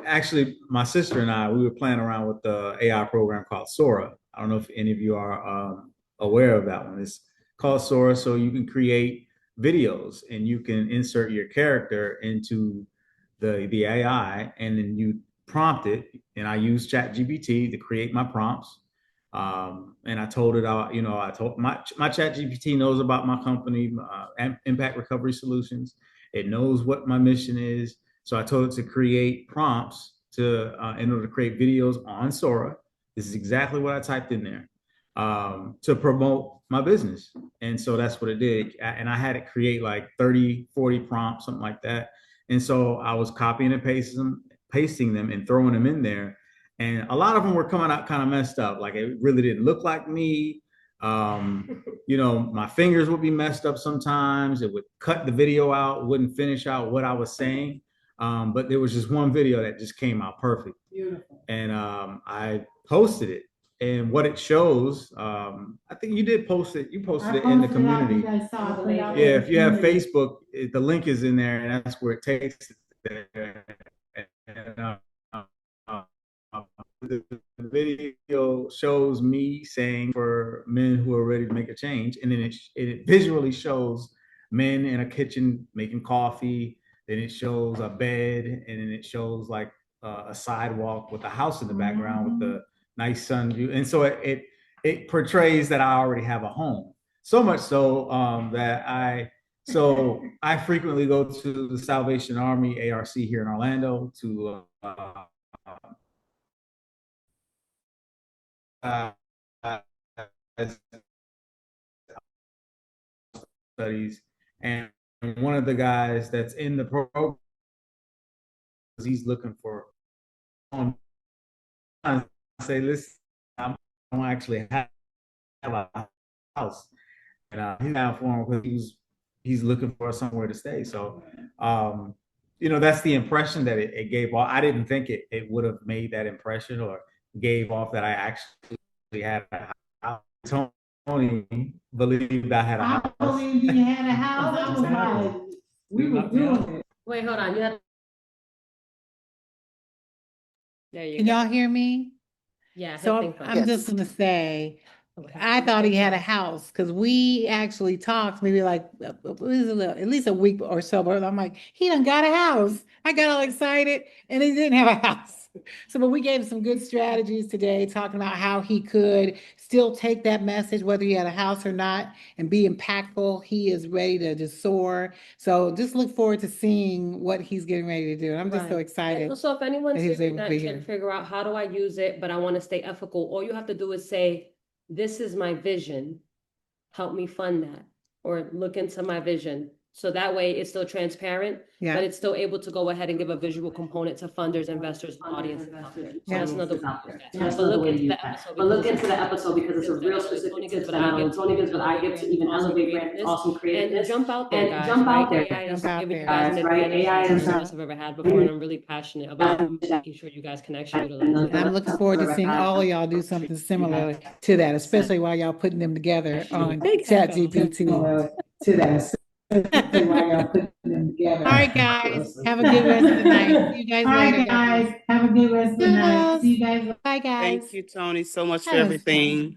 actually my sister and I, we were playing around with the AI program called Sora. I don't know if any of you are aware of that one. It's called Sora, so you can create videos and you can insert your character into the AI, and then you prompt it. And I use ChatGPT to create my prompts. And I told it, I told my ChatGPT knows about my company, Impact Recovery Solutions. It knows what my mission is. So I told it to create prompts in order to create videos on Sora. This is exactly what I typed in there to promote my business. And so that's what it did. And I had it create like 30, 40 prompts, something like that. And so I was copying and pasting them and throwing them in there. And a lot of them were coming out kind of messed up. Like it really didn't look like me. My fingers would be messed up sometimes. It would cut the video out, wouldn't finish out what I was saying. But there was just one video that just came out perfect. Beautiful. And I posted it. And what it shows, I think you did post it. You posted it in the community. Yeah, if you have Facebook, the link is in there, and that's where it takes it there. And, the video shows me saying for men who are ready to make a change, and then it visually shows men in a kitchen making coffee. Then it shows a bed, and then it shows like a sidewalk with a house in the background with the nice sun view. And so it portrays that I already have a home. So much so that I frequently go to the Salvation Army ARC here in Orlando to studies, and one of the guys that's in the program, he's looking for. I say, listen, I don't actually have a house, and he's down for him because he's looking for somewhere to stay. So, that's the impression that it gave off. I didn't think it would have made that impression or gave off that I actually had a house. Tony believed I had a house. I believed you had a house. I was like, we were doing it. Wait, hold on. There you Can go. y'all hear me? Yeah. So I'm just gonna say, I thought he had a house because we actually talked maybe like at least a week or so. But I'm like, he done got a house. I got all excited, and he didn't have a house. So, but we gave some good strategies today, talking about how he could still take that message, whether he had a house or not, and be impactful. He is ready to just soar. So, just look forward to seeing what he's getting ready to do. And I'm just so Right. excited. So if anyone's that he was here able to that be can't here. figure out how do I use it, but I want to stay ethical, all you have to do is say, this is my vision. Help me fund that, or look into my vision. So that way it's still transparent, Yeah. but it's still able to go ahead and give a visual component to funders, investors, audiences out there. So Yeah. that's another way to use that. That's But another look way to into use the that. episode. But look into the episode because it's a real specific tip that not only Tony gives, but I give to even elevate brand awesome creativeness. And jump out there, And guys. jump out right? there. AI is Jump out giving you there. guys an Right? advantage AI that is none of us have ever had before, and I'm really passionate about making sure you guys can actually utilize it. And I'm looking forward to seeing all of y'all do something similar to that, especially while y'all putting them together on Big echo. ChatGPT. to that. While y'all putting them together. All right, guys. Have a good rest of the night. See you guys All later, right, guys. Have a good rest of the night. See you guys. Bye, guys. Thank you, Tony, so much for That was everything.